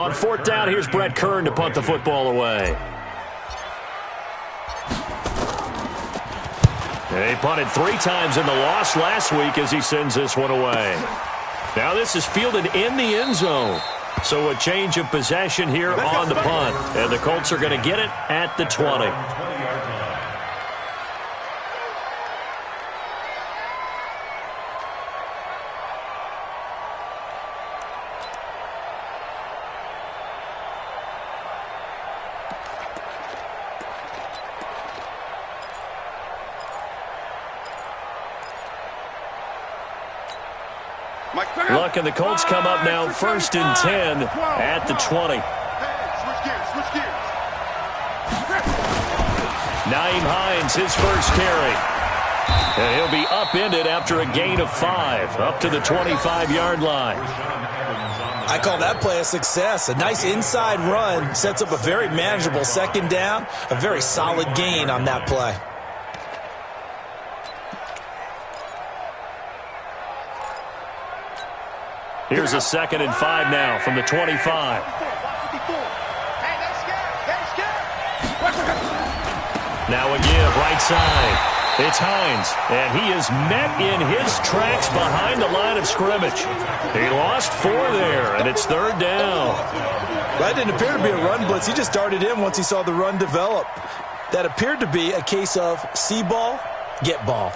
On fourth down, here's Brett Kern to punt the football away. He punted 3 times in the loss last week as he sends this one away. Now this is fielded in the end zone. So a change of possession here on the punt. And the Colts are going to get it at the 20. Look, and the Colts come up now 1st and 10 at the 20. Nyheim Hines, his first carry. And he'll be upended after a gain of 5, up to the 25-yard line. I call that play a success. A nice inside run sets up a very manageable second down, a very solid gain on that play. Here's a 2nd and 5 now from the 25. Now a give, right side. It's Hines, and he is met in his tracks behind the line of scrimmage. He lost 4 there, and it's 3rd down. That didn't appear to be a run blitz. He just darted in once he saw the run develop. That appeared to be a case of see ball, get ball.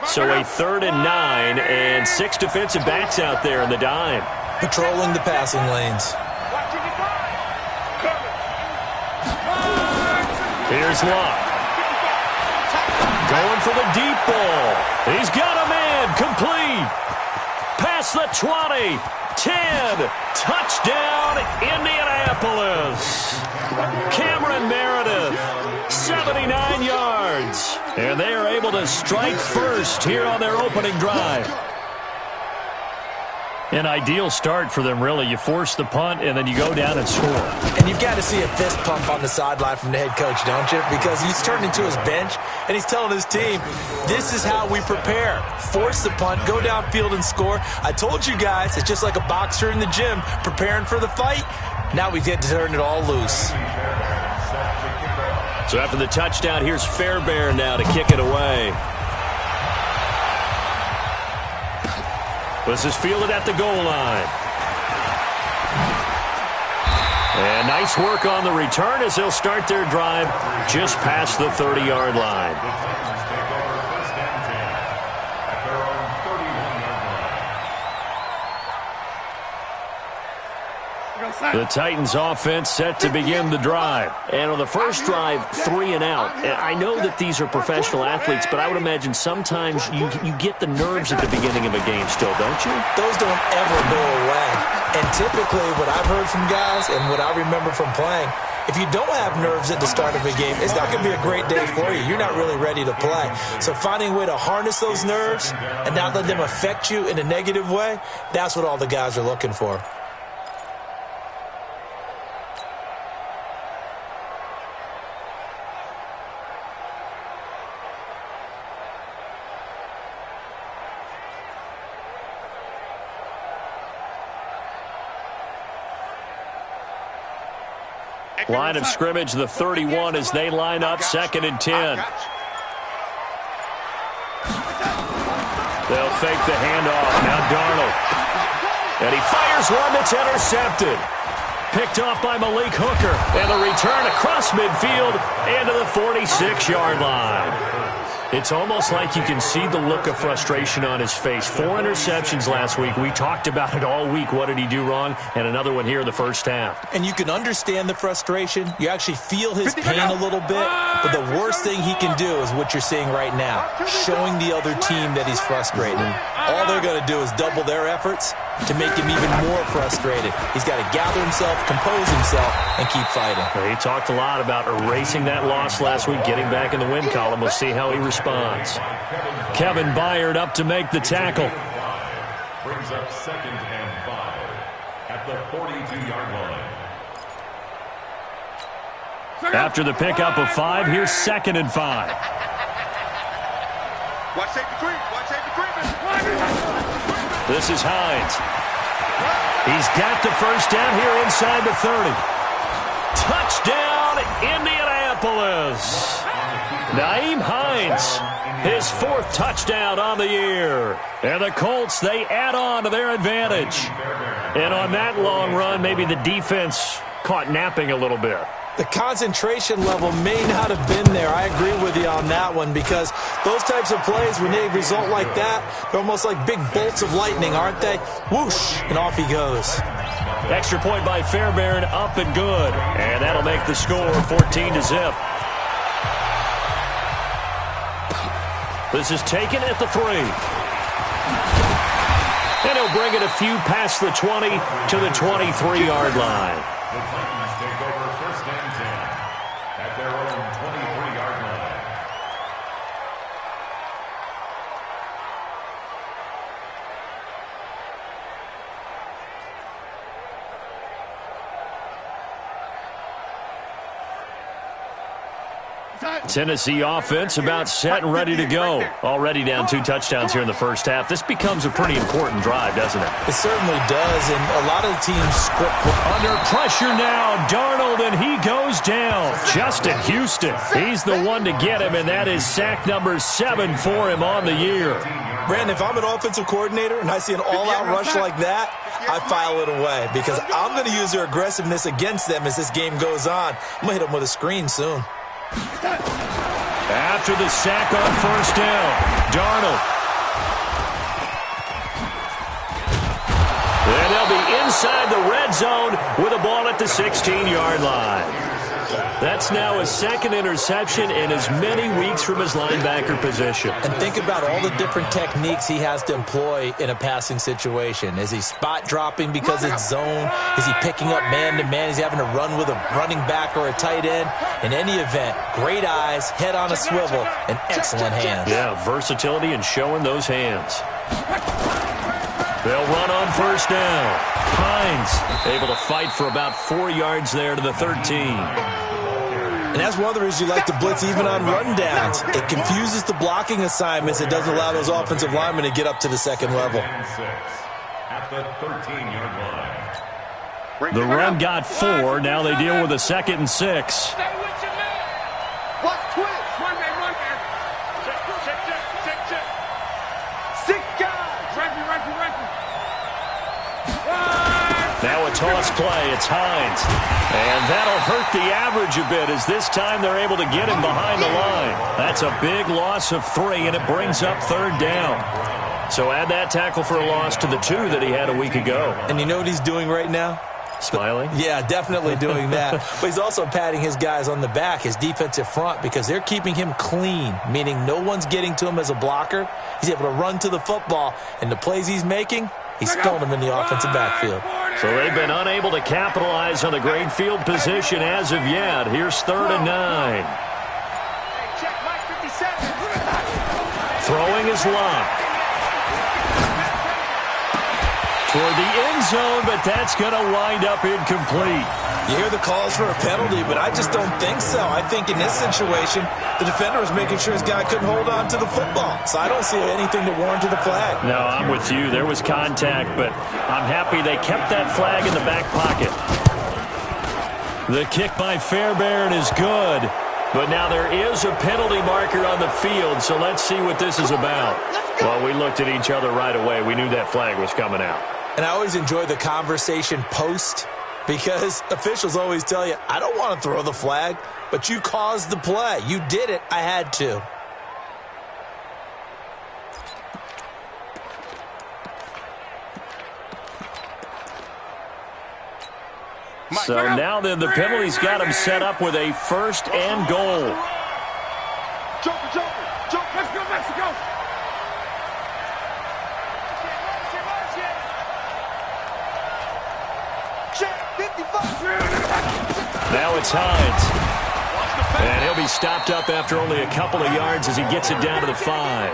So a 3rd and 9 and 6 defensive backs out there in the dime. Patrolling the passing lanes. Here's Luck. Going for the deep ball. He's got a man. Complete. Past the 20. 10. Touchdown, Indianapolis. Cameron Meredith. 79 yards. And they are able to strike first here on their opening drive. An ideal start for them, really. You force the punt, and then you go down and score. And you've got to see a fist pump on the sideline from the head coach, don't you? Because he's turned into his bench, and he's telling his team, this is how we prepare. Force the punt, go downfield and score. I told you guys, it's just like a boxer in the gym preparing for the fight. Now we get to turn it all loose. So after the touchdown, here's Fairbairn now to kick it away. This is fielded at the goal line. And nice work on the return as they'll start their drive just past the 30-yard line. The Titans offense set to begin the drive. And on the first drive, 3 and out. And I know that these are professional athletes, but I would imagine sometimes you get the nerves at the beginning of a game still, don't you? Those don't ever go away. And typically what I've heard from guys and what I remember from playing, if you don't have nerves at the start of a game, it's not going to be a great day for you. You're not really ready to play. So finding a way to harness those nerves and not let them affect you in a negative way, that's what all the guys are looking for. Line of scrimmage, the 31 as they line up, 2nd and 10. They'll fake the handoff. Now Darnold. And he fires one that's intercepted. Picked off by Malik Hooker. And the return across midfield and to the 46-yard line. It's almost like you can see the look of frustration on his face. 4 interceptions last week. We talked about it all week. What did he do wrong? And another one here in the first half. And you can understand the frustration. You actually feel his pain a little bit. But the worst thing he can do is what you're seeing right now, showing the other team that he's frustrated. All they're going to do is double their efforts to make him even more frustrated. He's got to gather himself, compose himself, and keep fighting. He talked a lot about erasing that loss last week, getting back in the win column. We'll see how he responds. Kevin Byard up to make the tackle. Brings up 2nd and 5 at the 42-yard line. After the pickup of 5, here's 2nd and 5. This is Hines. He's got the first down here inside the 30. Touchdown, Indianapolis. Nyheim Hines, his 4th touchdown on the year. And the Colts, they add on to their advantage. And on that long run, maybe the defense caught napping a little bit. The concentration level may not have been there. I agree with you on that one, because those types of plays, when they result like that, they're almost like big bolts of lightning, aren't they? Whoosh, and off he goes. Extra point by Fairbairn, up and good. And that'll make the score 14-0. This is taken at the 3. And he'll bring it a few past the 20 to the 23-yard line. The Titans take over 1st and 10 at their own 23-yard line. Tennessee offense about set and ready to go. Already down 2 touchdowns here in the first half. This becomes a pretty important drive, doesn't it? It certainly does, and a lot of the teams script. Under pressure now, Darnold, and he goes down. Justin Houston, he's the one to get him, and that is sack number 7 for him on the year. Brandon, if I'm an offensive coordinator and I see an all-out rush like that, I file it away, because I'm going to use their aggressiveness against them as this game goes on. I'm going to hit them with a screen soon. After the sack on 1st down, Darnold. And they'll be inside the red zone with a ball at the 16-yard line. That's now his 2nd interception in as many weeks from his linebacker position. And think about all the different techniques he has to employ in a passing situation. Is he spot dropping because it's zone? Is he picking up man-to-man? Is he having to run with a running back or a tight end? In any event, great eyes, head on a swivel, and excellent hands. Yeah, versatility and showing those hands. They'll run on 1st down. Hines able to fight for about 4 yards there to the 13. And that's one of the reasons you like to blitz even on rundowns. It confuses the blocking assignments. It doesn't allow those offensive linemen to get up to the 2nd level. At the 13-yard line. The run got 4. Now they deal with a 2nd and 6. Now a toss play. It's Hines. And that'll hurt the average a bit, as this time they're able to get him behind the line. That's a big loss of 3, and it brings up 3rd down. So add that tackle for a loss to the 2 that he had a week ago. And you know what he's doing right now? Smiling? Yeah, definitely doing that. But he's also patting his guys on the back, his defensive front, because they're keeping him clean, meaning no one's getting to him as a blocker. He's able to run to the football, and the plays he's making, he's throwing them in the offensive backfield. So they've been unable to capitalize on the great field position as of yet. Here's 3rd and 9. Throwing is locked. Toward the end zone, but that's going to wind up incomplete. You hear the calls for a penalty, but I just don't think so. I think in this situation, the defender was making sure his guy couldn't hold on to the football. So I don't see anything that warranted the flag. No, I'm with you. There was contact, but I'm happy they kept that flag in the back pocket. The kick by Fairbairn is good, but now there is a penalty marker on the field, so let's see what this is about. Well, we looked at each other right away. We knew that flag was coming out. And I always enjoy the conversation post, because officials always tell you, I don't want to throw the flag, but you caused the play. You did it. I had to. So now then, the penalty's got him set up with a 1st and goal. Let's go, Mexico! Now it's Hines. And he'll be stopped up after only a couple of yards as he gets it down to the 5.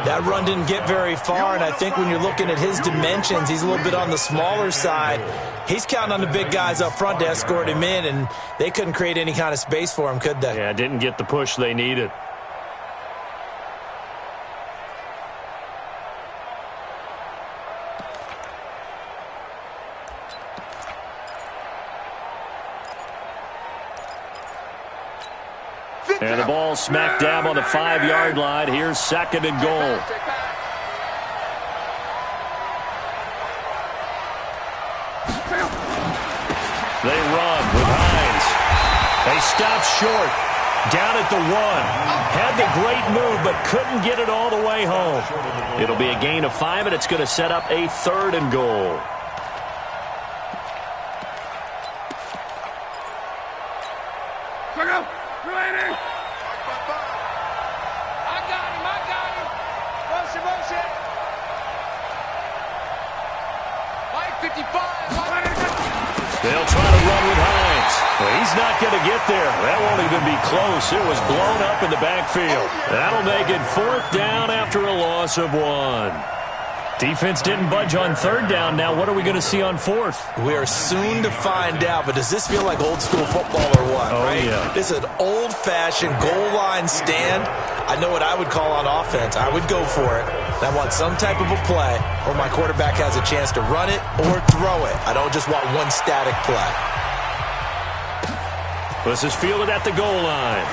That run didn't get very far, and I think when you're looking at his dimensions, he's a little bit on the smaller side. He's counting on the big guys up front to escort him in, and they couldn't create any kind of space for him, could they? Yeah, didn't get the push they needed. And the ball smack dab on the 5-yard line. Here's 2nd and goal. They run with Hines. They stop short. Down at the 1. Had the great move, but couldn't get it all the way home. It'll be a gain of 5, and it's going to set up a 3rd and goal. They'll try to run with Hines. Well, he's not going to get there. That won't even be close. It was blown up in the backfield. That'll make it 4th down after a loss of 1. Defense didn't budge on 3rd down. Now what are we going to see on 4th? We are soon to find out, but does this feel like old school football or what? Oh, right? Yeah. This is an old-fashioned goal line stand. I know what I would call on offense. I would go for it. I want some type of a play where my quarterback has a chance to run it or throw it. I don't just want one static play. This is fielded at the goal line.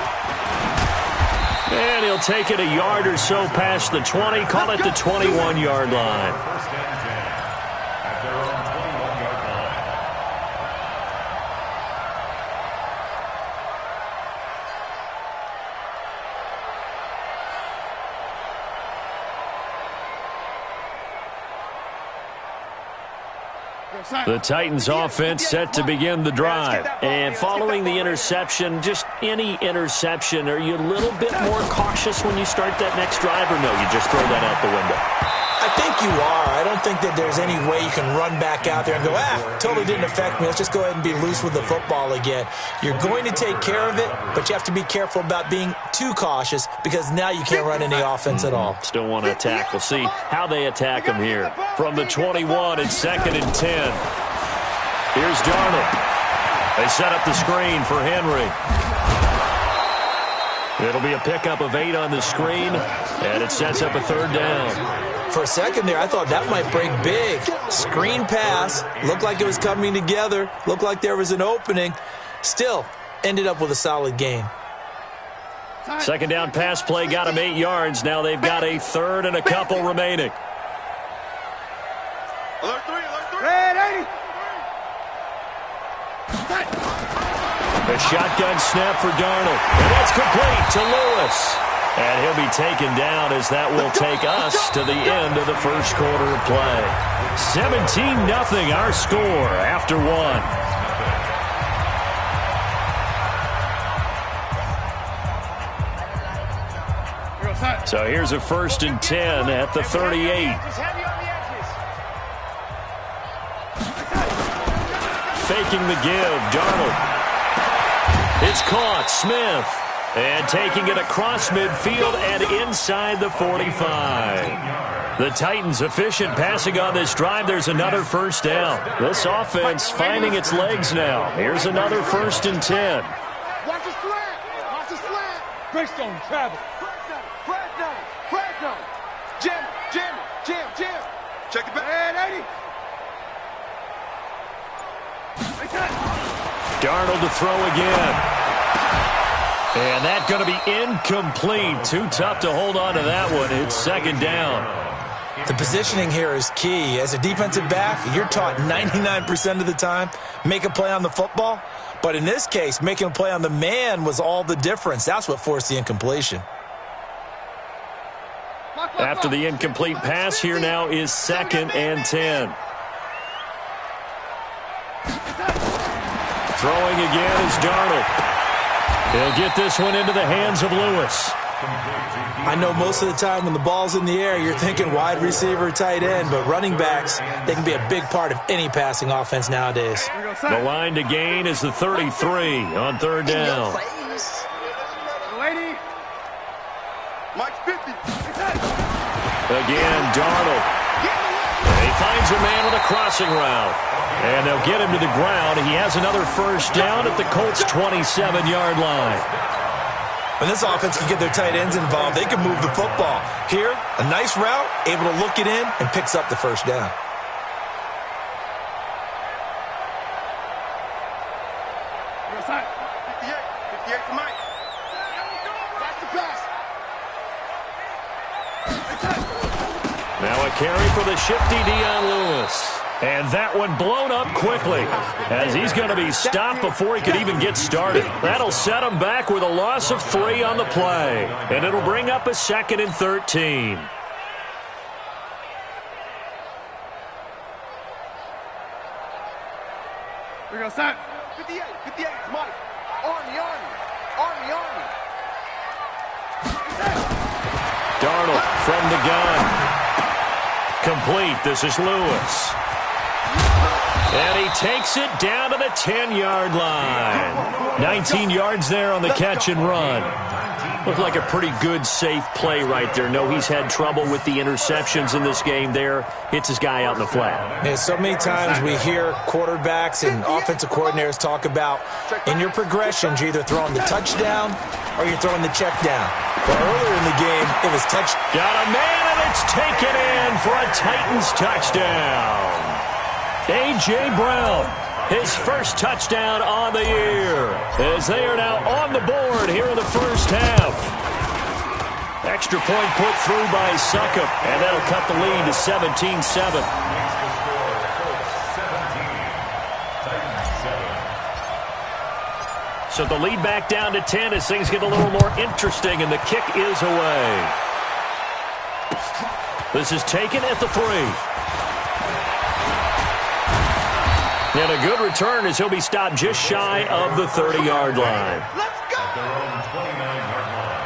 And he'll take it a yard or so past the 20, call it the 21-yard line. First and 10 at their own 21-yard line. The Titans offense set to begin the drive. And following the interception, just any interception, are you a little bit more cautious when you start that next drive, or no, you just throw that out the window? I think you are. I don't think that there's any way you can run back out there and go, totally didn't affect me. Let's just go ahead and be loose with the football again. You're going to take care of it, but you have to be careful about being too cautious because now you can't run any offense at all. Still want to attack. We'll see how they attack him here. From the 21, it's 2nd and 10. Here's Darnold. They set up the screen for Henry. It'll be a pickup of 8 on the screen, and it sets up a 3rd down. For a second there, I thought that might break big. Screen pass. Looked like it was coming together. Looked like there was an opening. Still, ended up with a solid gain. 2nd down pass play got him 8 yards. Now they've got a 3rd and a couple remaining. Alert 3, alert 3. Red 80. A shotgun snap for Darnold. And that's complete to Lewis. And he'll be taken down as that will take us to the end of the first quarter of play. 17-0 our score after 1. So here's a 1st and 10 at the 38. Faking the give, Darnold. It's caught, Smith. And taking it across midfield and inside the 45. The Titans efficient passing on this drive. There's another 1st down. This offense finding its legs now. Here's another 1st and 10. Watch the slant. Watch the slant. Greystone travel. Press down. Jim. Check it back. Red 80. Darnold to throw again. And that's going to be incomplete. Too tough to hold on to that one. It's 2nd down. The positioning here is key. As a defensive back, you're taught 99% of the time, make a play on the football. But in this case, making a play on the man was all the difference. That's what forced the incompletion. After the incomplete pass, here now is 2nd and 10. Throwing again is Darnold. He'll get this one into the hands of Lewis. I know most of the time when the ball's in the air, you're thinking wide receiver, tight end, but running backs, they can be a big part of any passing offense nowadays. The line to gain is the 33 on 3rd down. Lady. Mike 50. Again, Darnold. And he finds a man on the crossing route. And they'll get him to the ground. He has another first down at the Colts' 27-yard line. When this offense can get their tight ends involved, they can move the football. Here, a nice route, able to look it in, and picks up the first down. Now a carry for the shifty Dion Lewis. And that one blown up quickly as he's going to be stopped before he could even get started. That'll set him back with a loss of 3 on the play. And it'll bring up a 2nd and 13. We go, son. 58, 58, Mike. Army. Darnold from the gun. Complete. This is Lewis. And he takes it down to the 10-yard line. 19 yards there on the catch and run. Looked like a pretty good, safe play right there. No, he's had trouble with the interceptions in this game there. Hits his guy out in the flat. Yeah, so many times we hear quarterbacks and offensive coordinators talk about in your progressions, you're either throwing the touchdown or you're throwing the check down. Well, earlier in the game, it was touch. Got a man, and it's taken in for a Titans touchdown. A.J. Brown, his first touchdown on the year, as they are now on the board here in the first half. Extra point put through by Succop, and that'll cut the lead to 17-7. So the lead back down to 10 as things get a little more interesting, and the kick is away. This is taken at the 3. And a good return as he'll be stopped just shy of the 30-yard line. Let's go! At their own 29-yard line.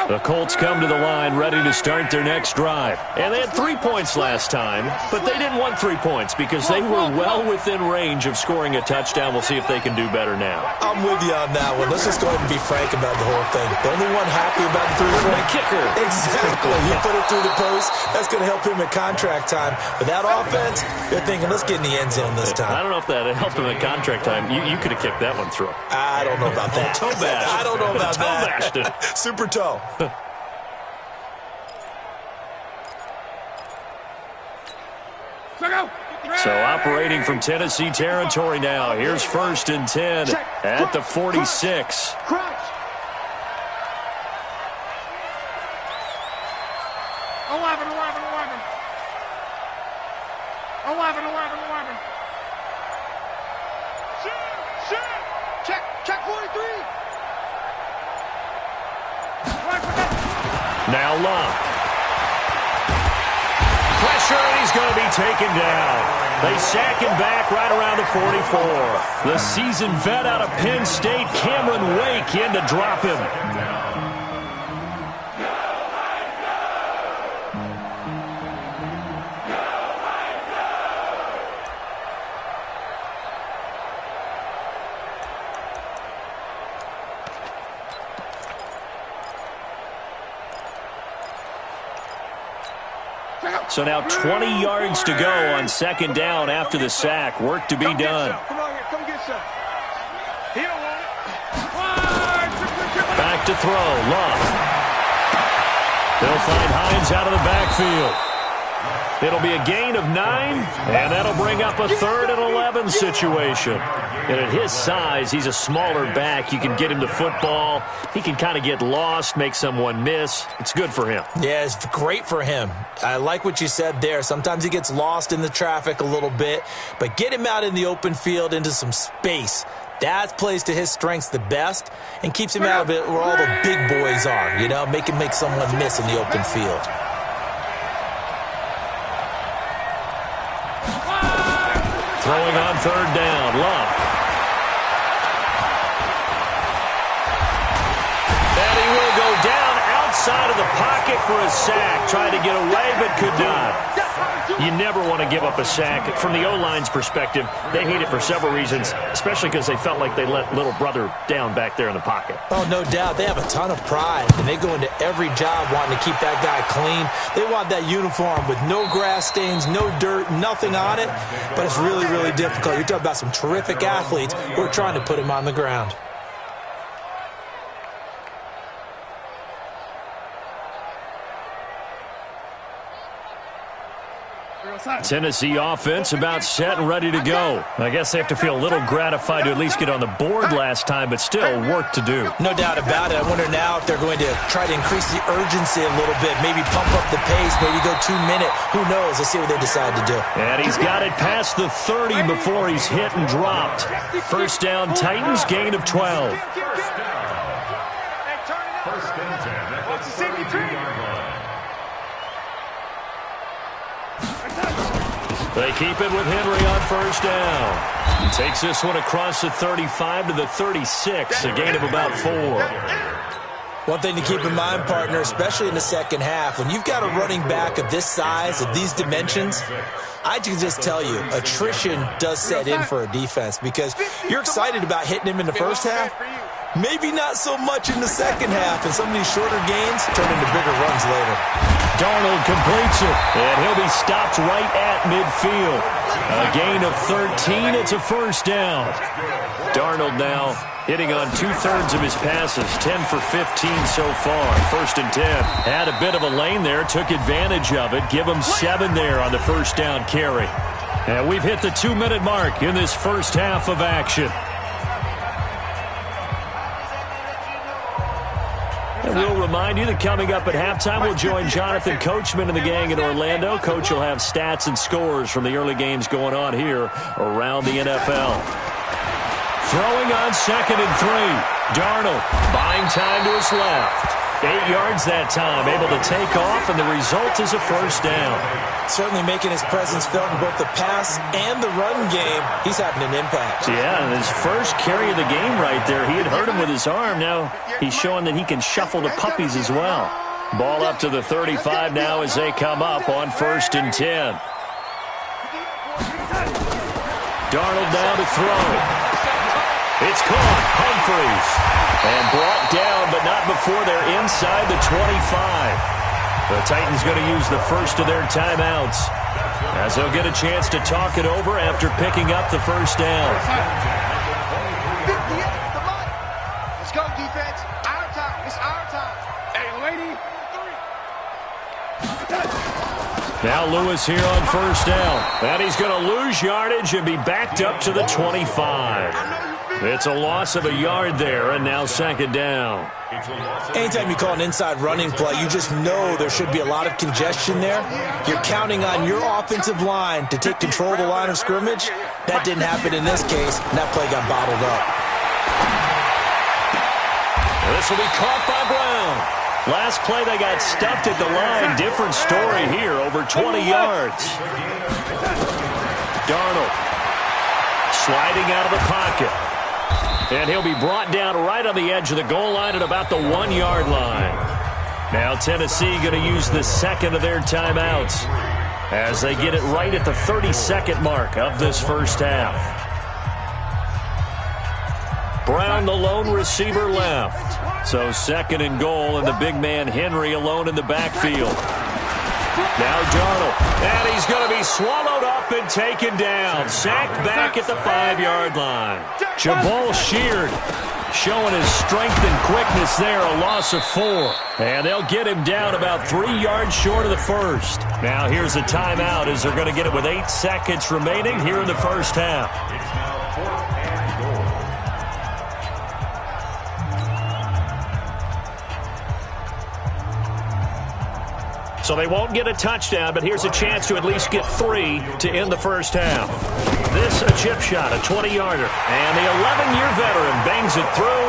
The Colts come to the line ready to start their next drive. And they had 3 points last time, but they didn't want 3 points because they were well within range of scoring a touchdown. We'll see if they can do better now. I'm with you on that one. Let's just go ahead and be frank about the whole thing. The only one happy about the 3-point The kicker. Exactly. You put it through the post. That's going to help him at contract time. But that offense, they're thinking, let's get in the end zone this time. I don't know if that helped him at contract time. You could have kicked that one through. I don't know about that. Toe bash. I don't know about Toe that. bashed it. Super toe. So operating from Tennessee territory now. Here's 1st and 10 at the 46. Crunch. 11. Check 43. Now Love. Pressure, and he's going to be taken down. They sack him back right around the 44. The seasoned vet out of Penn State, Cameron Wake, in to drop him. So now 20 yards to go on 2nd down after the sack. Work to be done. Come on here. Come get some. He don't want it. Back to throw. Love. They'll find Hines out of the backfield. It'll be a gain of 9, and that'll bring up a 3rd and 11 situation. And at his size, he's a smaller back. You can get him to football. He can kind of get lost, make someone miss. It's good for him. Yeah, it's great for him. I like what you said there. Sometimes he gets lost in the traffic a little bit, but get him out in the open field into some space. That plays to his strengths the best and keeps him out of it where all the big boys are, you know, make someone miss in the open field. Throwing on 3rd down, Love. And he will go down outside of the pocket for a sack. Tried to get away, but could not. You never want to give up a sack. From the O-line's perspective, they hate it for several reasons, especially because they felt like they let little brother down back there in the pocket. Oh, no doubt. They have a ton of pride, and they go into every job wanting to keep that guy clean. They want that uniform with no grass stains, no dirt, nothing on it, but it's really, really difficult. You're talking about some terrific athletes who are trying to put him on the ground. Tennessee offense about set and ready to go. I guess they have to feel a little gratified to at least get on the board last time, but still work to do. No doubt about it. I wonder now if they're going to try to increase the urgency a little bit, maybe pump up the pace, maybe go 2 minute. Who knows? Let's see what they decide to do. And he's got it past the 30 before he's hit and dropped. First down, Titans, gain of 12. First and 10. That's the 53-yard line. They keep it with Henry on first down. He takes this one across the 35 to the 36, a gain of about 4. One thing to keep in mind, partner, especially in the second half, when you've got a running back of this size, of these dimensions, I can just tell you, attrition does set in for a defense because you're excited about hitting him in the first half, maybe not so much in the second half, and some of these shorter gains turn into bigger runs later. Darnold completes it, and he'll be stopped right at midfield. A gain of 13, it's a first down. Darnold now hitting on 2/3 of his passes, 10 for 15 so far. First and 10. Had a bit of a lane there, took advantage of it. Give him 7 there on the first down carry. And we've hit the 2-minute mark in this first half of action. And we'll remind you that coming up at halftime, we'll join Jonathan Coachman and the gang in Orlando. Coach will have stats and scores from the early games going on here around the NFL. Throwing on 2nd and 3. Darnold buying time to his left. 8 yards that time, able to take off, and the result is a first down. Certainly making his presence felt in both the pass and the run game. He's having an impact. Yeah, and his first carry of the game right there, he had hurt him with his arm. Now he's showing that he can shuffle the puppies as well. Ball up to the 35 now as they come up on 1st and 10. Darnold down to throw. It's caught. Humphries. And brought down, but not before they're inside the 25. The Titans going to use the first of their timeouts as they'll get a chance to talk it over after picking up the first down. 58, come on. Let's go, defense. Our time. It's our time. Hey, lady. 3. Now Lewis here on first down. And he's going to lose yardage and be backed up to the 25. It's a loss of a yard there, and now 2nd down. Anytime you call an inside running play, you just know there should be a lot of congestion there. You're counting on your offensive line to take control of the line of scrimmage. That didn't happen in this case, and that play got bottled up. This will be caught by Brown. Last play they got stuffed at the line. Different story here, over 20 yards. Darnold sliding out of the pocket. And he'll be brought down right on the edge of the goal line at about the 1-yard line. Now Tennessee going to use the second of their timeouts as they get it right at the 32nd mark of this first half. Brown, the lone receiver, left. So 2nd and goal, and the big man Henry alone in the backfield. Now Darnold, and he's going to be swallowed up and taken down. Sacked back at the 5-yard line. Jabal sheared, showing his strength and quickness there, a loss of 4. And they'll get him down about 3 yards short of the first. Now here's a timeout as they're going to get it with 8 seconds remaining here in the first half. It's now 4th and goal. So they won't get a touchdown, but here's a chance to at least get 3 to end the first half. This a chip shot, a 20-yarder. And the 11-year veteran bangs it through.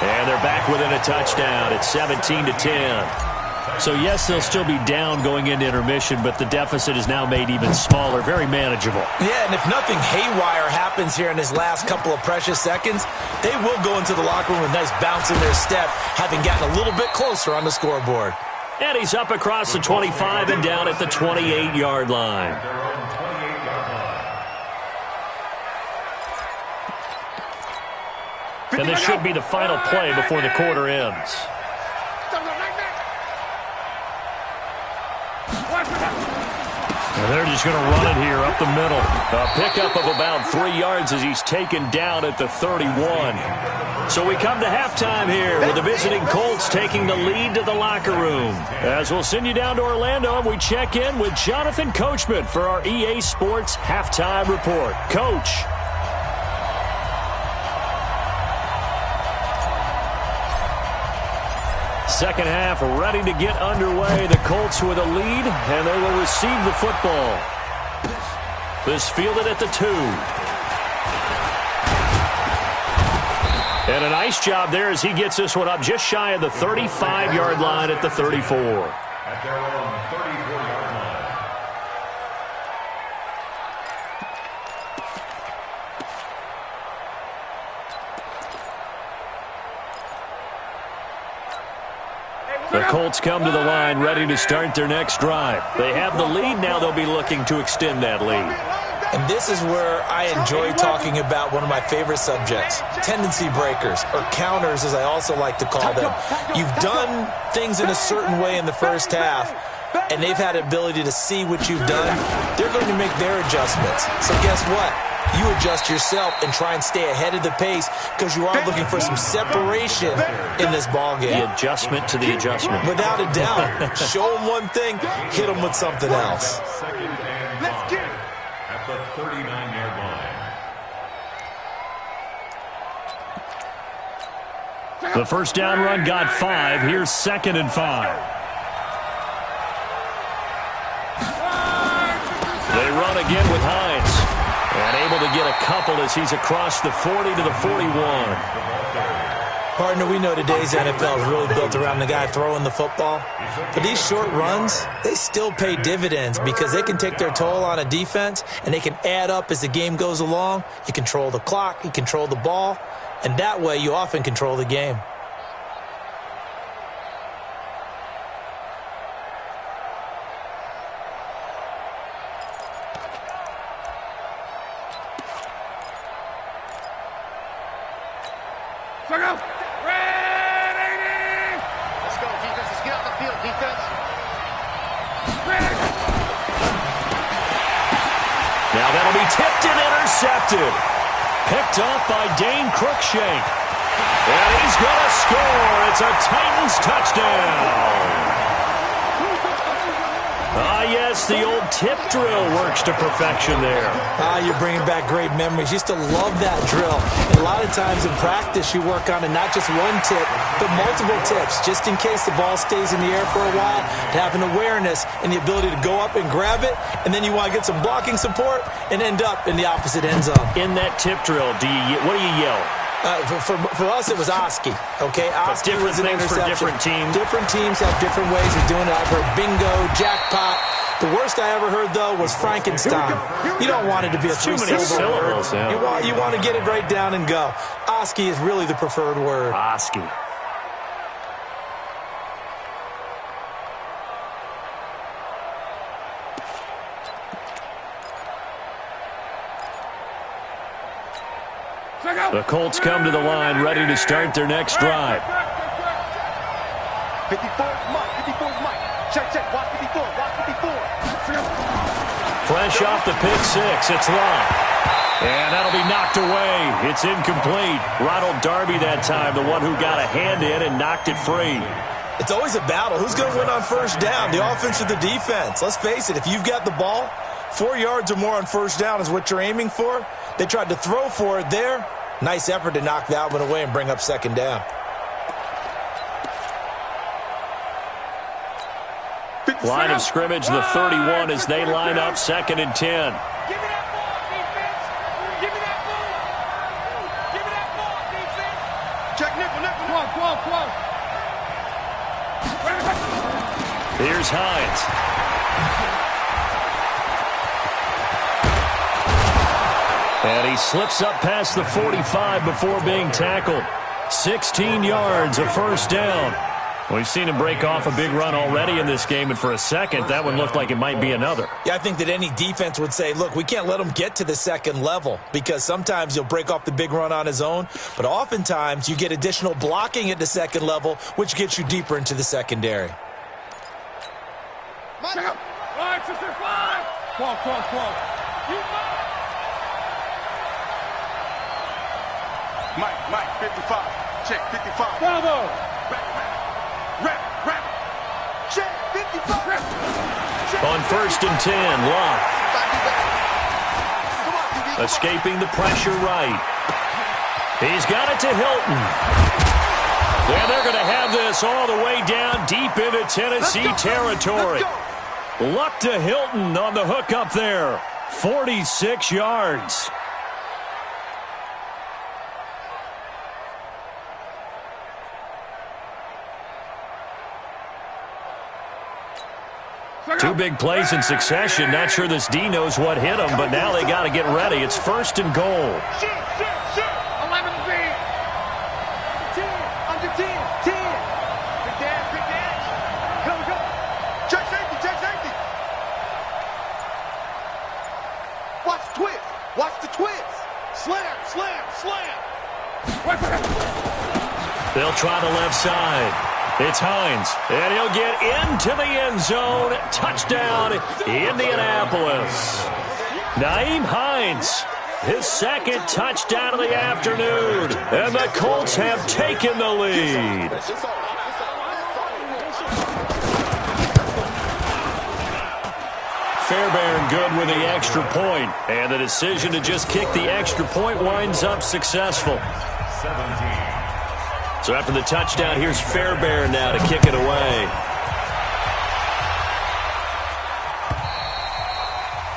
And they're back within a touchdown. It's 17-10. So, yes, they'll still be down going into intermission, but the deficit is now made even smaller, very manageable. Yeah, and if nothing haywire happens here in his last couple of precious seconds, they will go into the locker room with a nice bounce in their step, having gotten a little bit closer on the scoreboard. And he's up across the 25 and down at the 28-yard line. And this should be the final play before the quarter ends. And they're just going to run it here up the middle. A pickup of about 3 yards as he's taken down at the 31. So we come to halftime here with the visiting Colts taking the lead to the locker room. As we'll send you down to Orlando and we check in with Jonathan Coachman for our EA Sports Halftime Report. Coach. Second half ready to get underway. The Colts with a lead, and they will receive the football. This fielded at the 2. And a nice job there as he gets this one up just shy of the 35-yard line at the 34. At their own 34-yard line. The Colts come to the line ready to start their next drive. They have the lead. Now they'll be looking to extend that lead. And this is where I enjoy talking about one of my favorite subjects, tendency breakers, or counters as I also like to call them. You've done things in a certain way in the first half, and they've had the ability to see what you've done. They're going to make their adjustments. So guess what? You adjust yourself and try and stay ahead of the pace because you are looking for some separation in this ball game. The adjustment to the adjustment. Without a doubt. Show them one thing, hit them with something else. Second and 5 at the 39-yard line. The first down run got 5. Here's 2nd and 5. They run again with Hines. And able to get a couple as he's across the 40 to the 41. Partner, we know today's NFL is really built around the guy throwing the football. But these short runs, they still pay dividends because they can take their toll on a defense and they can add up as the game goes along. You control the clock, you control the ball, and that way you often control the game. Let's go, defense. Let's get out the field, defense. Now that'll be tipped and intercepted. Picked off by Dane Cruikshank. And he's going to score. It's a Titans touchdown. Yes, the old tip drill works to perfection there. You're bringing back great memories. Used to love that drill. And a lot of times in practice, you work on it, not just one tip, but multiple tips, just in case the ball stays in the air for a while, to have an awareness and the ability to go up and grab it, and then you want to get some blocking support and end up in the opposite end zone. In that tip drill, what do you yell? For us, it was Oski, okay? Oski different was an things for interception. different teams. Different teams have different ways of doing it. I've heard bingo, jackpot. The worst I ever heard, though, was Frankenstein. You don't want it to be a too many syllables. Yeah. You want to get it right down and go. Oski is really the preferred word. Oski. The Colts come to the line ready to start their next drive. 54, Mike. 54's Mike. Check. Watch 54. Watch 54. Fresh off the pick six, it's long. And that'll be knocked away. It's incomplete. Ronald Darby that time, the one who got a hand in and knocked it free. It's always a battle. Who's going to win on first down, the offense or the defense? Let's face it, if you've got the ball, 4 yards or more on first down is what you're aiming for. They tried to throw for it there. Nice effort to knock that one away and bring up second down. Line of scrimmage, the 31 as they line up 2nd and 10. Give me that ball, defense. Give me that ball. Give me that ball, defense. Check nickel. Come on. Here's Hines. And he slips up past the 45 before being tackled. 16 yards, a first down. We've seen him break off a big run already in this game, and for a second, that one looked like it might be another. Yeah, I think that any defense would say, look, we can't let him get to the second level because sometimes he'll break off the big run on his own, but oftentimes you get additional blocking at the second level, which gets you deeper into the secondary. Check up. All right, sister, 5. 12. You Mike, 55. Check, 55. Bravo. Rap. Check, 55. Check. On 1st and 10, Locke. Escaping the pressure right. He's got it to Hilton. And they're going to have this all the way down deep into Tennessee territory. Luck to Hilton on the hook up there. 46 yards. Two big plays in succession. Not sure this D knows what hit him, but now they got to get ready. It's 1st and goal. Shoot. 11 to be. 10. Under 10. Big dash. Go. Check safety. Watch the twist. Slam. They'll try the left side. It's Hines, and he'll get into the end zone. Touchdown, Indianapolis. Nyheim Hines, his 2nd touchdown of the afternoon, and the Colts have taken the lead. Fairbairn good with the extra point, and the decision to just kick the extra point winds up successful. 17. So after the touchdown, here's Fairbairn now to kick it away.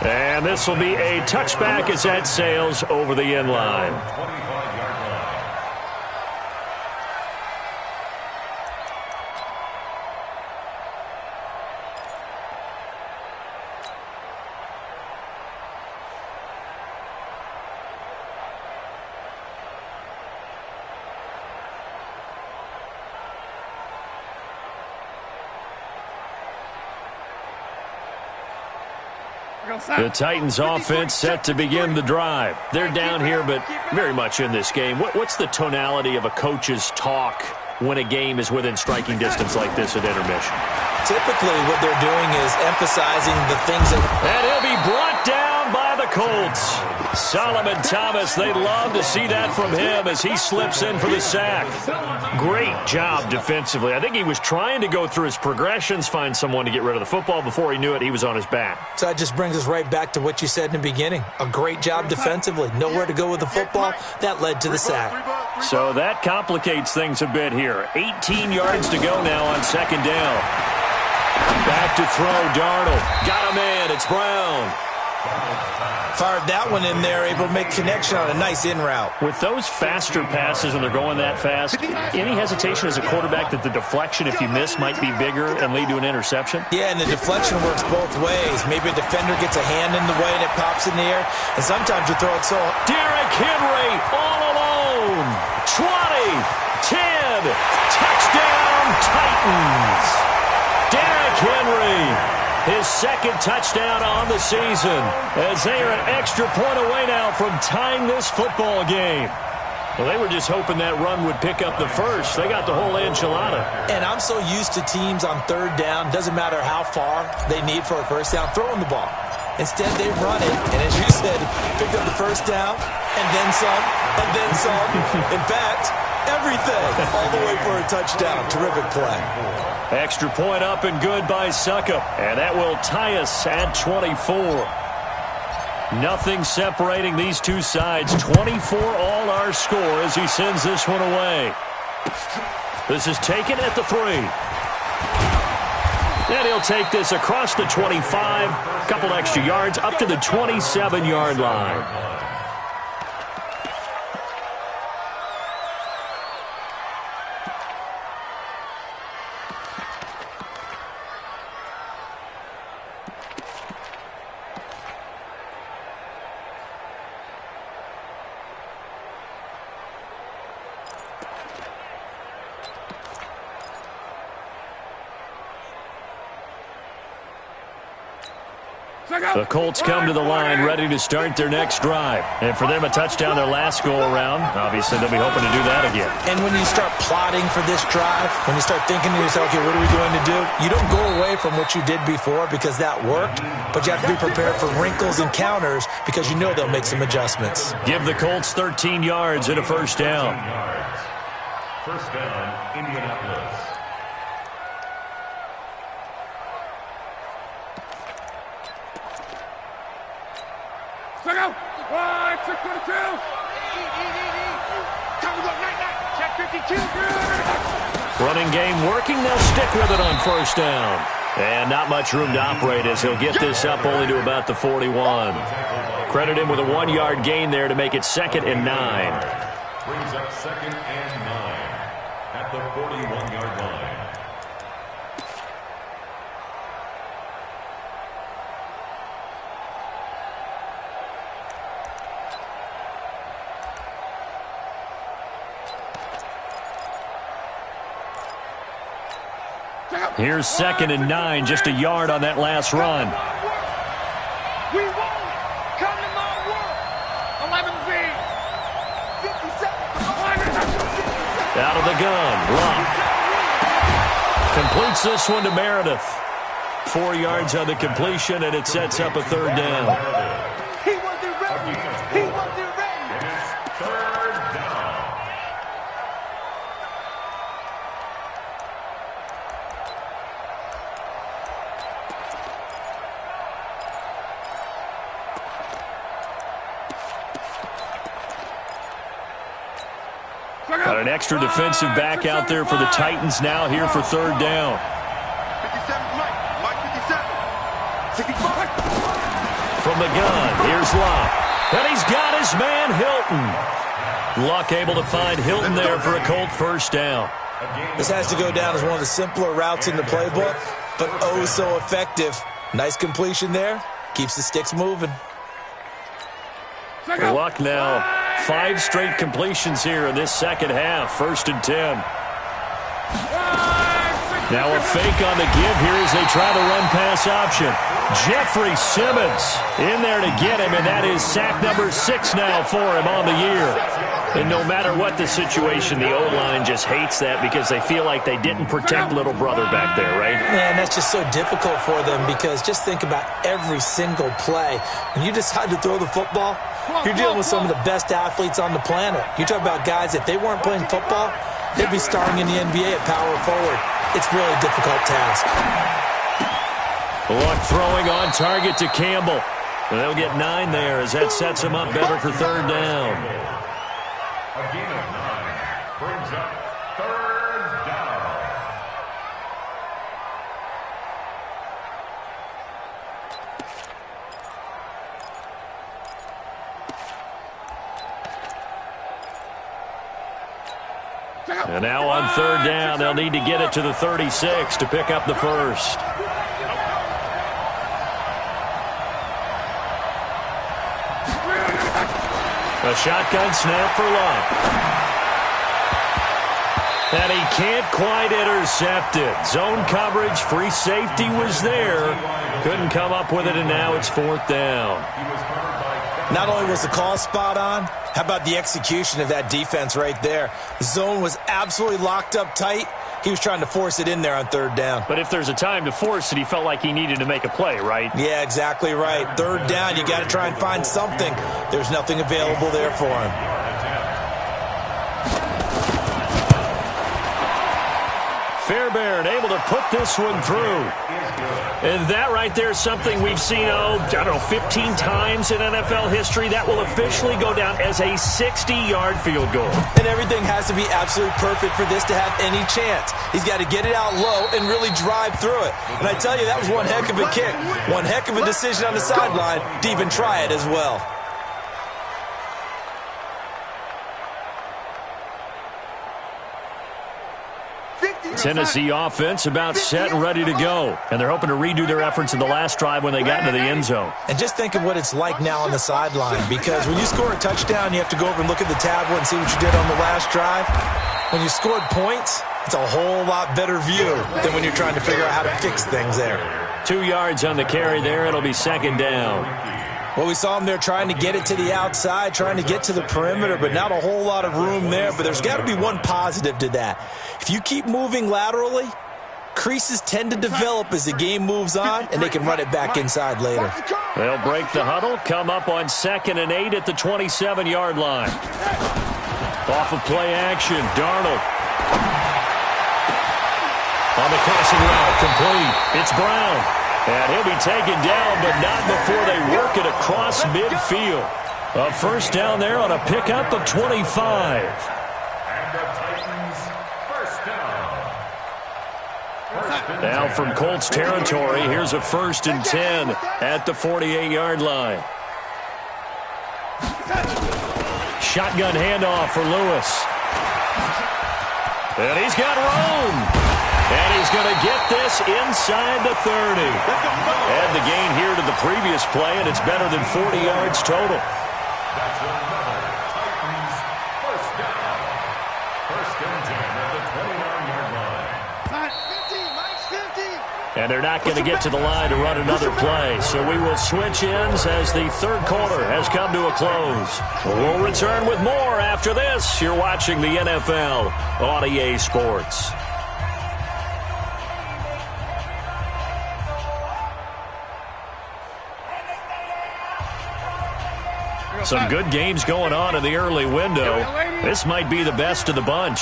And this will be a touchback as that sails over the end line. 25-yard line. The Titans offense set to begin the drive. They're down here, but very much in this game. What's the tonality of a coach's talk when a game is within striking distance like this at intermission? Typically what they're doing is emphasizing the things that... And he'll be brought down by the Colts. Solomon Thomas, they'd love to see that from him as he slips in for the sack. Great job defensively. I think he was trying to go through his progressions, find someone to get rid of the football. Before he knew it, he was on his back. So that just brings us right back to what you said in the beginning. A great job defensively. Nowhere to go with the football. That led to the sack. So that complicates things a bit here. 18 yards to go now on 2nd down. Back to throw, Darnold. Got him in. It's Brown. Fired that one in there, able to make connection on a nice in route. With those faster passes and they're going that fast, any hesitation as a quarterback that the deflection, if you miss, might be bigger and lead to an interception? Yeah, and the deflection works both ways. Maybe a defender gets a hand in the way and it pops in the air, and sometimes you throw it so... Derrick Henry all alone. 20, 10, touchdown Titans. Derrick Henry, his 2nd touchdown on the season, as they are an extra point away now from tying this football game. Well, they were just hoping that run would pick up the first. They got the whole enchilada. And I'm so used to teams on 3rd down, doesn't matter how far they need for a first down, throwing the ball. Instead, they run it, and as you said, picked up the first down, and then some, and then some. In fact, everything, all the way for a touchdown. Terrific play. Extra point up and good by Succop. And that will tie us at 24. Nothing separating these two sides. 24 all our score as he sends this one away. This is taken at the 3. And he'll take this across the 25. Couple extra yards up to the 27-yard line. The Colts come to the line ready to start their next drive. And for them, a touchdown their last go-around. Obviously, they'll be hoping to do that again. And when you start plotting for this drive, when you start thinking to yourself, okay, what are we going to do? You don't go away from what you did before because that worked, but you have to be prepared for wrinkles and counters because you know they'll make some adjustments. Give the Colts 13 yards and a first down. First down, Indianapolis. Check out. 622. Time to go. Night. Check 52. Running game working. They'll stick with it on first down. And not much room to operate as he'll get this up only to about the 41. Credit him with a 1-yard gain there to make it 2nd and 9. Brings up 2nd and 9 at the 41-yard line. Here's 2nd and 9, just a yard on that last run. We won. Come to my world. 11B. 57. Out of the gun, Locke. Completes this one to Meredith. 4 yards on the completion, and it sets up a 3rd down. He wasn't ready. He wasn't ready. Third down. Got an extra defensive back out there for the Titans now here for 3rd down. 57, Mike 57. 65. From the gun, here's Locke. And he's got his man Hilton. Locke able to find Hilton there for a Colt first down. This has to go down as one of the simpler routes in the playbook, but oh so effective. Nice completion there. Keeps the sticks moving. Luck now. 5 straight completions here in this second half. 1st and 10. Now a fake on the give here as they try the run-pass option. Jeffrey Simmons in there to get him, and that is sack number 6 now for him on the year. And no matter what the situation, the O-line just hates that because they feel like they didn't protect little brother back there, right? Man, that's just so difficult for them because just think about every single play. When you decide to throw the football, you're dealing with some of the best athletes on the planet. You talk about guys, if they weren't playing football, they'd be starring in the NBA at power forward. It's really a difficult task. Luck throwing on target to Campbell. They'll get 9 there as that sets them up better for 3rd down. A gain of 9 brings up 3rd down. And now on 3rd down, they'll need to get it to the 36 to pick up the first. A shotgun snap for Locke. And he can't quite intercept it. Zone coverage, free safety was there. Couldn't come up with it, and now it's 4th down. Not only was the call spot on, how about the execution of that defense right there? The zone was absolutely locked up tight. He was trying to force it in there on 3rd down. But if there's a time to force it, he felt like he needed to make a play, right? Yeah, exactly right. 3rd down, you got to try and find something. There's nothing available there for him. Fairbairn able to put this one through. And that right there is something we've seen, 15 times in NFL history. That will officially go down as a 60-yard field goal. And everything has to be absolutely perfect for this to have any chance. He's got to get it out low and really drive through it. And I tell you, that was one heck of a kick. One heck of a decision on the sideline to even try it as well. Tennessee offense about set and ready to go. And they're hoping to redo their efforts in the last drive when they got into the end zone. And just think of what it's like now on the sideline, because when you score a touchdown, you have to go over and look at the tablet and see what you did on the last drive. When you scored points, It's a whole lot better view than when you're trying to figure out how to fix things there. 2 yards on the carry there. It'll be second down. Well, we saw him there trying to get it to the outside, trying to get to the perimeter, but not a whole lot of room there. But there's got to be one positive to that. If you keep moving laterally, creases tend to develop as the game moves on, and they can run it back inside later. They'll break the huddle, come up on 2nd and 8 at the 27-yard line. Off of play action, Darnold. On the crossing route, complete. It's Brown. And he'll be taken down, but not before they work it across midfield. A first down there on a pickup of 25. And the Titans first down. Now from Colts territory, here's a 1st and 10 at the 48-yard line. Shotgun handoff for Lewis. And he's got room. And he's going to get this inside the 30. Add the gain here to the previous play, and it's better than 40 yards total. That's another Titans first down. 1st and 10 at the 29-yard line. 50. And they're not going to get to the line to run another play. So we will switch ends as the third quarter has come to a close. We'll return with more after this. You're watching the NFL on EA Sports. Some good games going on in the early window. This might be the best of the bunch.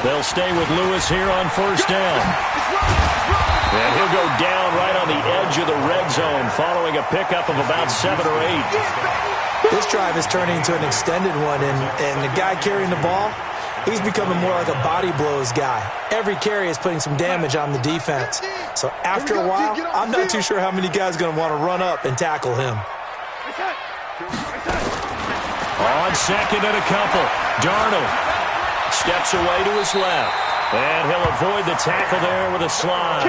They'll stay with Lewis here on 1st down. And he'll go down right on the edge of the red zone following a pickup of about 7 or 8. This drive is turning into an extended one, and the guy carrying the ball, he's becoming more like a body blows guy. Every carry is putting some damage on the defense. So after a while, I'm not too sure how many guys are going to want to run up and tackle him. On 2nd and a couple, Darnold steps away to his left. And he'll avoid the tackle there with a slide.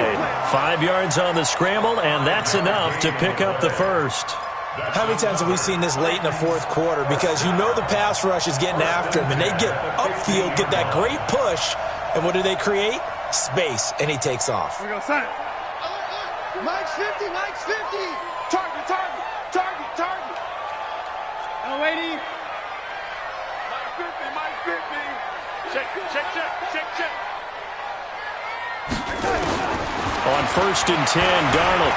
5 yards on the scramble, and that's enough to pick up the first. How many times have we seen this late in the 4th quarter? Because you know the pass rush is getting after him, and they get upfield, get that great push, and what do they create? Space, and he takes off. Mike's 50, Mike's 50. Target, target, target, target. No waiting. Mike 50, Mike 50. Check, check, check, check, check. On 1st and 10, Darnold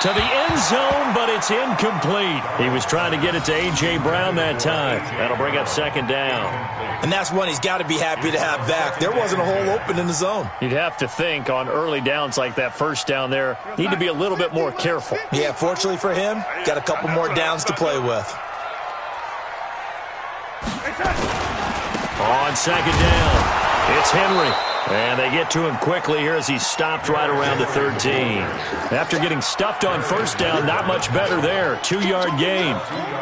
to the end zone, but it's incomplete. He was trying to get it to A.J. Brown that time. That'll bring up 2nd down. And that's one he's got to be happy to have back. There wasn't a hole open in the zone. You'd have to think on early downs like that 1st down there, need to be a little bit more careful. Yeah, fortunately for him, got a couple more downs to play with. On 2nd down, it's Henry. And they get to him quickly here as he's stopped right around the 13. After getting stuffed on 1st down, not much better there. 2-yard gain.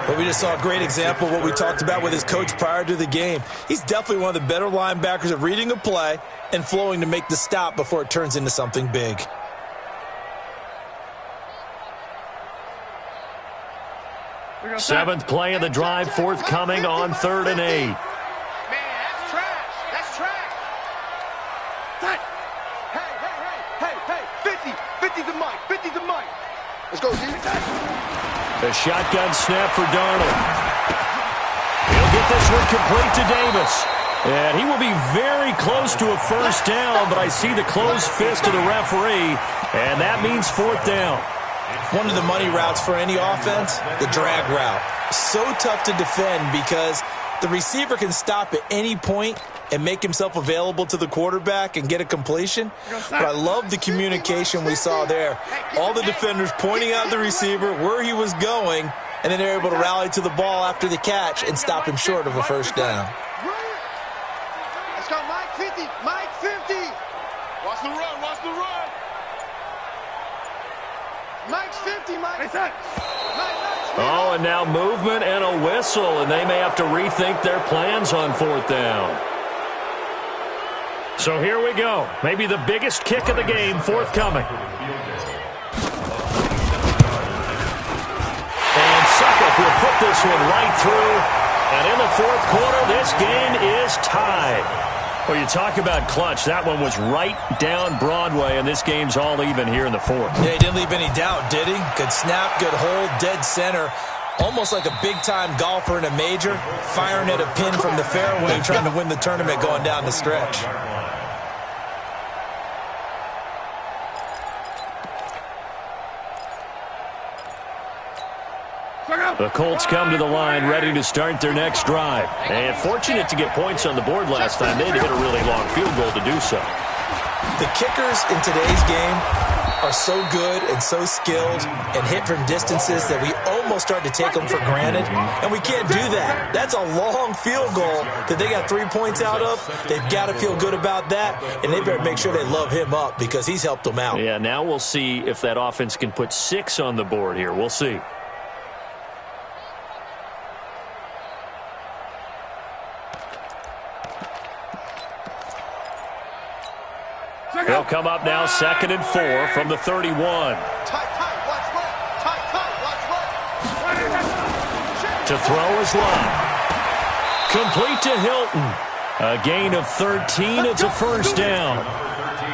But we just saw a great example of what we talked about with his coach prior to the game. He's definitely one of the better linebackers at reading a play and flowing to make the stop before it turns into something big. Seventh play of the drive, forthcoming on 3rd and 8. Let's go, dude. A shotgun snap for Darnold. He'll get this one complete to Davis. And he will be very close to a 1st down, but I see the closed fist of the referee, and that means 4th down. One of the money routes for any offense, the drag route. So tough to defend because the receiver can stop at any point and make himself available to the quarterback and get a completion. But I love the communication we saw there. All the defenders pointing out the receiver, where he was going, and then they're able to rally to the ball after the catch and stop him short of a 1st down. Let's go, Mike 50, Mike 50. Watch the run, watch the run. Mike's 50, Mike. Oh, and now movement and a whistle, and they may have to rethink their plans on 4th down. So here we go. Maybe the biggest kick of the game forthcoming. And Suckup will put this one right through. And in the fourth quarter, this game is tied. Well, you talk about clutch. That one was right down Broadway, and this game's all even here in the fourth. Yeah, he didn't leave any doubt, did he? Good snap, good hold, dead center. Almost like a big-time golfer in a major, firing at a pin from the fairway, trying to win the tournament going down the stretch. The Colts come to the line ready to start their next drive. And fortunate to get points on the board last time. They had to hit a really long field goal to do so. The kickers in today's game are so good and so skilled and hit from distances that we almost start to take them for granted. And we can't do that. That's a long field goal that they got 3 points out of. They've got to feel good about that, and they better make sure they love him up because he's helped them out. Yeah, now we'll see if that offense can put 6 on the board here. We'll see. They'll come up now 2nd and 4 from the 31. Tight, watch left. Tight, watch left. To throw is Love. Complete to Hilton. A gain of 13. It's a first down.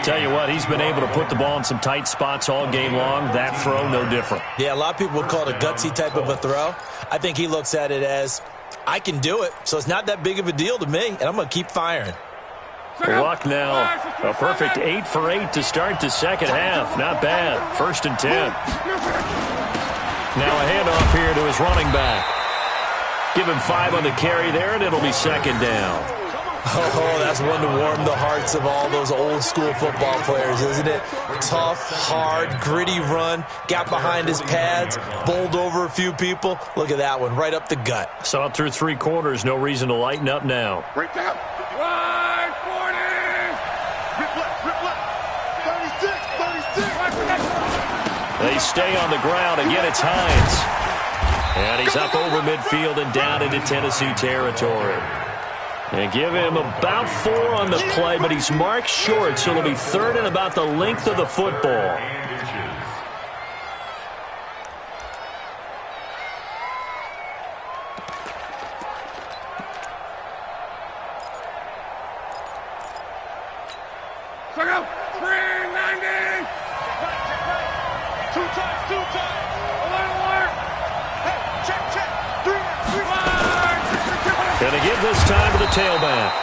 Tell you what, he's been able to put the ball in some tight spots all game long. That throw, no different. Yeah, a lot of people would call it a gutsy type of a throw. I think he looks at it as, I can do it, so it's not that big of a deal to me, and I'm going to keip firing. Luck now. A perfect 8 for 8 to start the second half. Not bad. 1st and 10. Now a handoff here to his running back. Give him 5 on the carry there, and it'll be 2nd down. Oh, that's one to warm the hearts of all those old school football players, isn't it? Tough, hard, gritty run. Got behind his pads, bowled over a few people. Look at that one, right up the gut. Saw it through 3 quarters. No reason to lighten up now. Break down. Right, 40. Rip left. 36. They stay on the ground. Again, it's Hines. And he's up over midfield and down into Tennessee territory. And give him about 4 on the play, but he's marked short, so it'll be 3rd and about the length of the football. Check out. 390. 2 times. Alert. Hey, check. 3. Going to give this time to the tailback.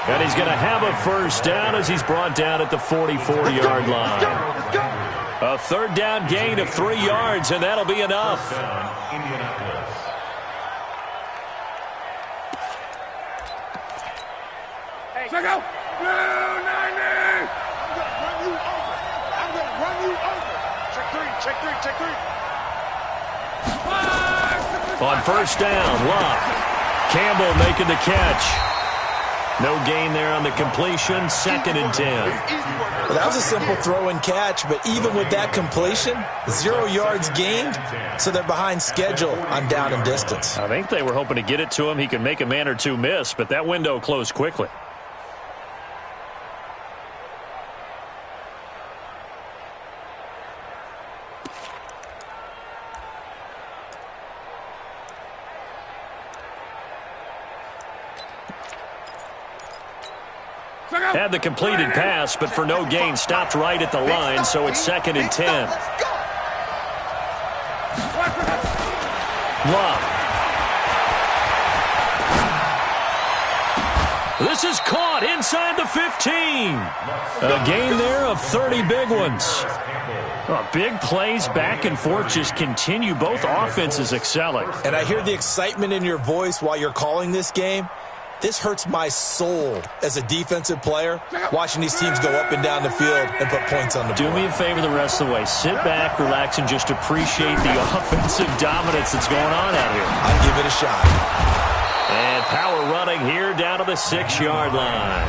And he's going to have a first down as he's brought down at the 44-yard line. A 3rd down gain of 3 yards, and that'll be enough. Check out. 290. I'm going to run you over. Check 3. On 1st down, Love. Campbell making the catch. No gain there on the completion. 2nd and 10. Well, that was a simple throw and catch, but even with that completion, 0 yards gained, so they're behind schedule on down and distance. I think they were hoping to get it to him. He could make a man or 2 miss, but that window closed quickly. Had the completed pass, but for no gain, stopped right at the line, so it's 2nd and 10. Love. This is caught inside the 15. A gain there of 30 big ones. Big plays back and forth just continue. Both offenses excelling. And I hear the excitement in your voice while you're calling this game. This hurts my soul as a defensive player, watching these teams go up and down the field and put points on the board. Do me a favor the rest of the way. Sit back, relax, and just appreciate the offensive dominance that's going on out here. I'll give it a shot. And power running here down to the 6-yard line.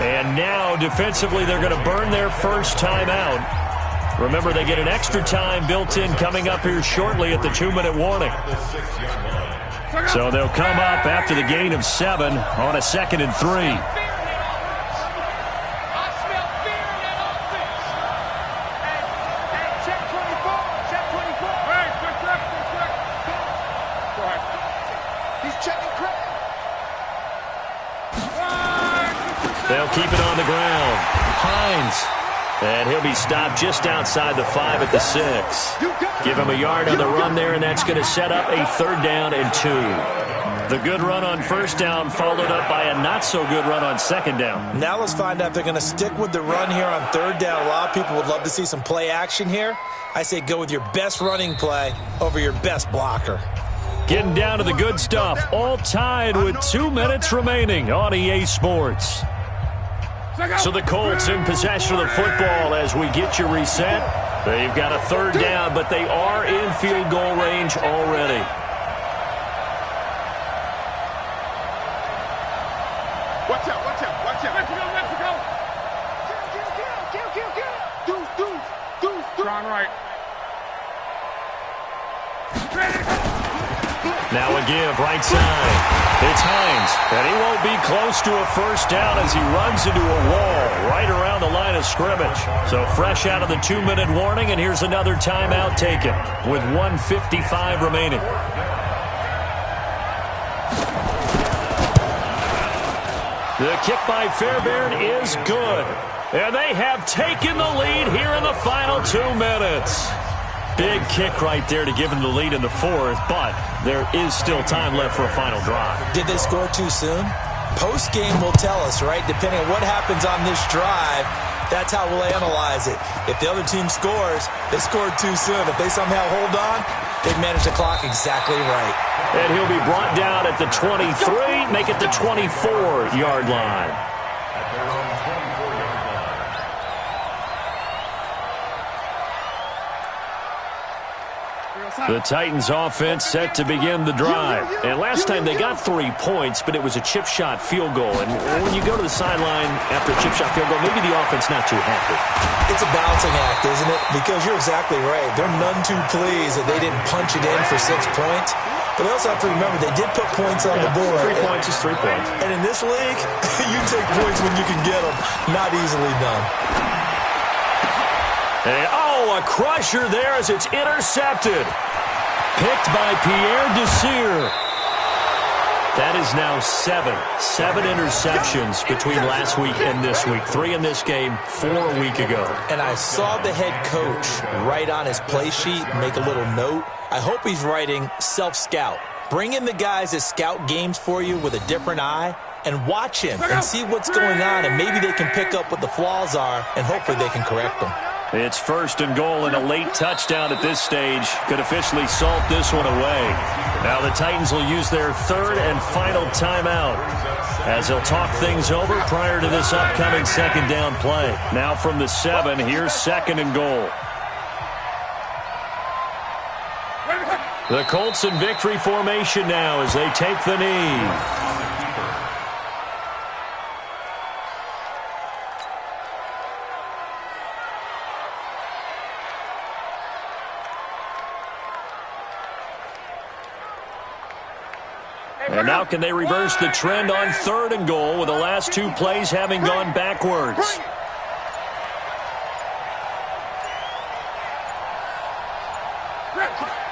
And now, defensively, they're going to burn their first time out. Remember, they get an extra time built in coming up here shortly at the 2-minute warning. So they'll come up after the gain of 7 on a 2nd and 3. I smell fear in that offense. Hey, check 24. Check 24. Hey, check. Go ahead. He's checking credit. They'll keep it on the ground. Hines. And he'll be stopped just outside the 5 at the 6. Give him a yard on the run there, and that's going to set up a 3rd down and 2. The good run on 1st down followed up by a not-so-good run on 2nd down. Now let's find out if they're going to stick with the run here on 3rd down. A lot of people would love to see some play action here. I say go with your best running play over your best blocker. Getting down to the good stuff. All tied with 2 minutes remaining on EA Sports. So the Colts in possession of the football as we get you reset. They've got a 3rd down, but they are in field goal range already. Watch out, watch out, watch out. Mexico. Kill. Deuce. Trying right. Now a give right side. It's Hines, and he won't be close to a 1st down as he runs into a wall right around the line of scrimmage. So fresh out of the 2-minute warning, and here's another timeout taken with 1:55 remaining. The kick by Fairbairn is good, and they have taken the lead here in the final 2 minutes. Big kick right there to give them the lead in the 4th, but there is still time left for a final drive. Did they score too soon? Post-game will tell us, right? Depending on what happens on this drive, that's how we'll analyze it. If the other team scores, they scored too soon. If they somehow hold on, they've managed the clock exactly right. And he'll be brought down at the 23, make it the 24-yard line. At their own 24-yard line. The Titans offense set to begin the drive. And last time they got 3 points, but it was a chip shot field goal. And when you go to the sideline after a chip shot field goal, maybe the offense not too happy. It's a balancing act, isn't it? Because you're exactly right. They're none too pleased that they didn't punch it in for 6 points. But they also have to remember they did put points on the board. 3 points is 3 points. And in this league, you take points when you can get them. Not easily done. And, a crusher there as it's intercepted. Picked by Pierre Desir. That is now 7 interceptions between last week and this week. 3 in this game, 4 a week ago. And I saw the head coach write on his play sheet, make a little note. I hope he's writing self-scout. Bring in the guys that scout games for you with a different eye and watch him and see what's going on, and maybe they can pick up what the flaws are, and hopefully they can correct them. It's 1st and goal, and a late touchdown at this stage could officially salt this one away. Now the Titans will use their 3rd and final timeout as they'll talk things over prior to this upcoming 2nd down play. Now from the 7, here's 2nd and goal. The Colts in victory formation now as they take the knee. And now can they reverse the trend on 3rd and goal with the last 2 plays having gone backwards?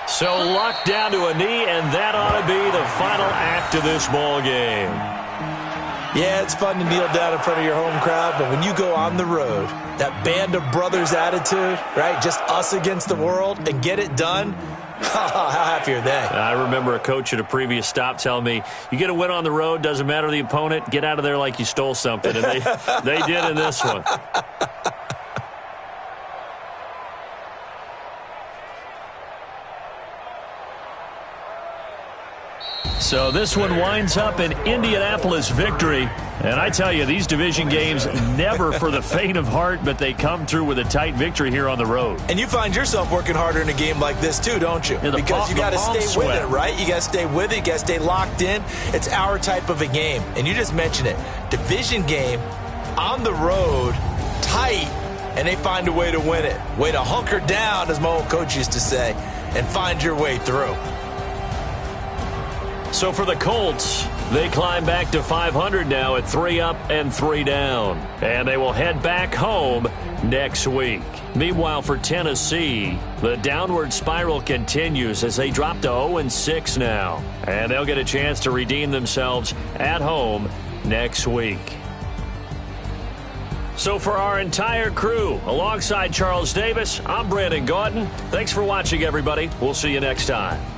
So locked down to a knee, and that ought to be the final act of this ball game. Yeah, it's fun to kneel down in front of your home crowd, but when you go on the road, that band of brothers attitude, right, just us against the world, and get it done, how happy are they? I remember a coach at a previous stop telling me, you get a win on the road, doesn't matter the opponent, get out of there like you stole something. And they did in this one. So this one winds up an Indianapolis victory. And I tell you, these division games never for the faint of heart, but they come through with a tight victory here on the road. And you find yourself working harder in a game like this too, don't you? Yeah, because you got to stay with it, right? You got to stay with it. You got to stay locked in. It's our type of a game. And you just mentioned it. Division game, on the road, tight, and they find a way to win it. Way to hunker down, as my old coach used to say, and find your way through. So for the Colts, they climb back to 500 now at 3 up and 3 down. And they will head back home next week. Meanwhile, for Tennessee, the downward spiral continues as they drop to 0-6 now. And they'll get a chance to redeem themselves at home next week. So for our entire crew, alongside Charles Davis, I'm Brandon Gaudin. Thanks for watching, everybody. We'll see you next time.